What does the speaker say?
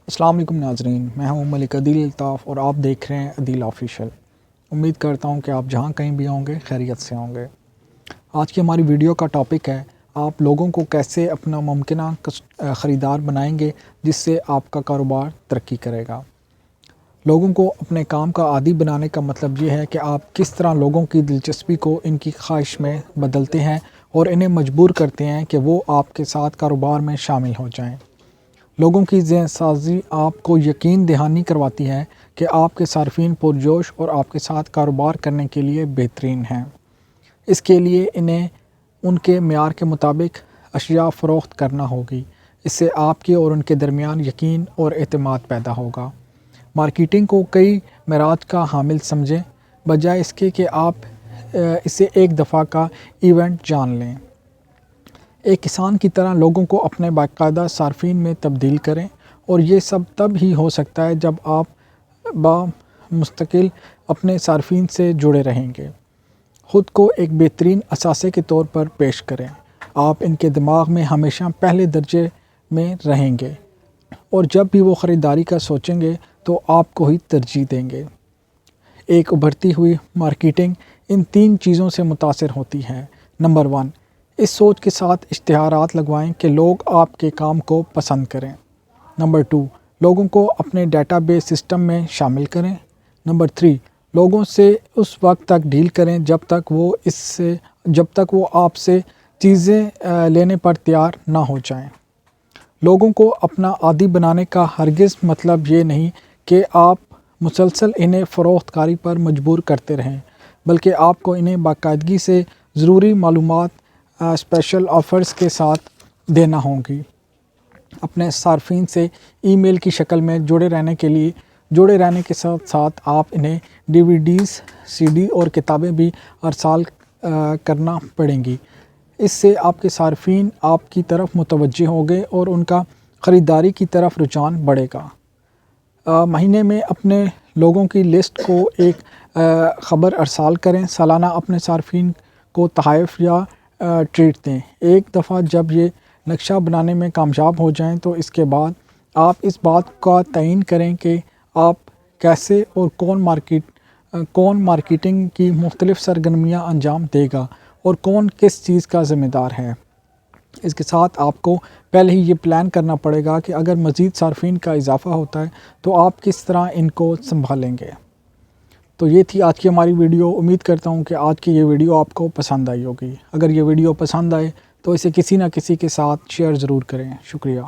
السلام علیکم ناظرین، میں ہوں ملک عدیل الطاف اور آپ دیکھ رہے ہیں عدیل آفیشیل۔ امید کرتا ہوں کہ آپ جہاں کہیں بھی ہوں گے خیریت سے ہوں گے۔ آج کی ہماری ویڈیو کا ٹاپک ہے آپ لوگوں کو کیسے اپنا ممکنہ خریدار بنائیں گے جس سے آپ کا کاروبار ترقی کرے گا۔ لوگوں کو اپنے کام کا عادی بنانے کا مطلب یہ ہے کہ آپ کس طرح لوگوں کی دلچسپی کو ان کی خواہش میں بدلتے ہیں اور انہیں مجبور کرتے ہیں کہ وہ آپ کے ساتھ کاروبار میں شامل ہو جائیں۔ لوگوں کی ذہن سازی آپ کو یقین دہانی کرواتی ہے کہ آپ کے صارفین پرجوش اور آپ کے ساتھ کاروبار کرنے کے لیے بہترین ہیں۔ اس کے لیے انہیں ان کے معیار کے مطابق اشیاء فروخت کرنا ہوگی۔ اس سے آپ کے اور ان کے درمیان یقین اور اعتماد پیدا ہوگا۔ مارکیٹنگ کو کئی معراج کا حامل سمجھیں، بجائے اس کے کہ آپ اسے ایک دفعہ کا ایونٹ جان لیں۔ ایک کسان کی طرح لوگوں کو اپنے باقاعدہ صارفین میں تبدیل کریں، اور یہ سب تب ہی ہو سکتا ہے جب آپ مستقل اپنے صارفین سے جڑے رہیں گے۔ خود کو ایک بہترین اثاثے کے طور پر پیش کریں۔ آپ ان کے دماغ میں ہمیشہ پہلے درجے میں رہیں گے اور جب بھی وہ خریداری کا سوچیں گے تو آپ کو ہی ترجیح دیں گے۔ ایک ابھرتی ہوئی مارکیٹنگ ان 3 چیزوں سے متاثر ہوتی ہے۔ نمبر 1، اس سوچ کے ساتھ اشتہارات لگوائیں کہ لوگ آپ کے کام کو پسند کریں۔ نمبر 2، لوگوں کو اپنے ڈیٹا بیس سسٹم میں شامل کریں۔ نمبر 3، لوگوں سے اس وقت تک ڈیل کریں جب تک وہ آپ سے چیزیں لینے پر تیار نہ ہو جائیں۔ لوگوں کو اپنا عادی بنانے کا ہرگز مطلب یہ نہیں کہ آپ مسلسل انہیں فروخت کاری پر مجبور کرتے رہیں، بلکہ آپ کو انہیں باقاعدگی سے ضروری معلومات اسپیشل آفرز کے ساتھ دینا ہوں گی۔ اپنے صارفین سے ای میل کی شکل میں جڑے رہنے کے ساتھ ساتھ آپ انہیں DVDs، CD اور کتابیں بھی ارسال کرنا پڑیں گی۔ اس سے آپ کے صارفین آپ کی طرف متوجہ ہوں گے اور ان کا خریداری کی طرف رجحان بڑھے گا۔ مہینے میں اپنے لوگوں کی لسٹ کو ایک خبر ارسال کریں۔ سالانہ اپنے صارفین کو تحائف یا ٹریٹ دیں۔ ایک دفعہ جب یہ نقشہ بنانے میں کامیاب ہو جائیں تو اس کے بعد آپ اس بات کا تعین کریں کہ آپ کیسے اور کون مارکیٹنگ کی مختلف سرگرمیاں انجام دے گا اور کون کس چیز کا ذمہ دار ہے۔ اس کے ساتھ آپ کو پہلے ہی یہ پلان کرنا پڑے گا کہ اگر مزید صارفین کا اضافہ ہوتا ہے تو آپ کس طرح ان کو سنبھالیں گے۔ تو یہ تھی آج کی ہماری ویڈیو۔ امید کرتا ہوں کہ آج کی یہ ویڈیو آپ کو پسند آئی ہوگی۔ اگر یہ ویڈیو پسند آئے تو اسے کسی نہ کسی کے ساتھ شیئر ضرور کریں۔ شکریہ۔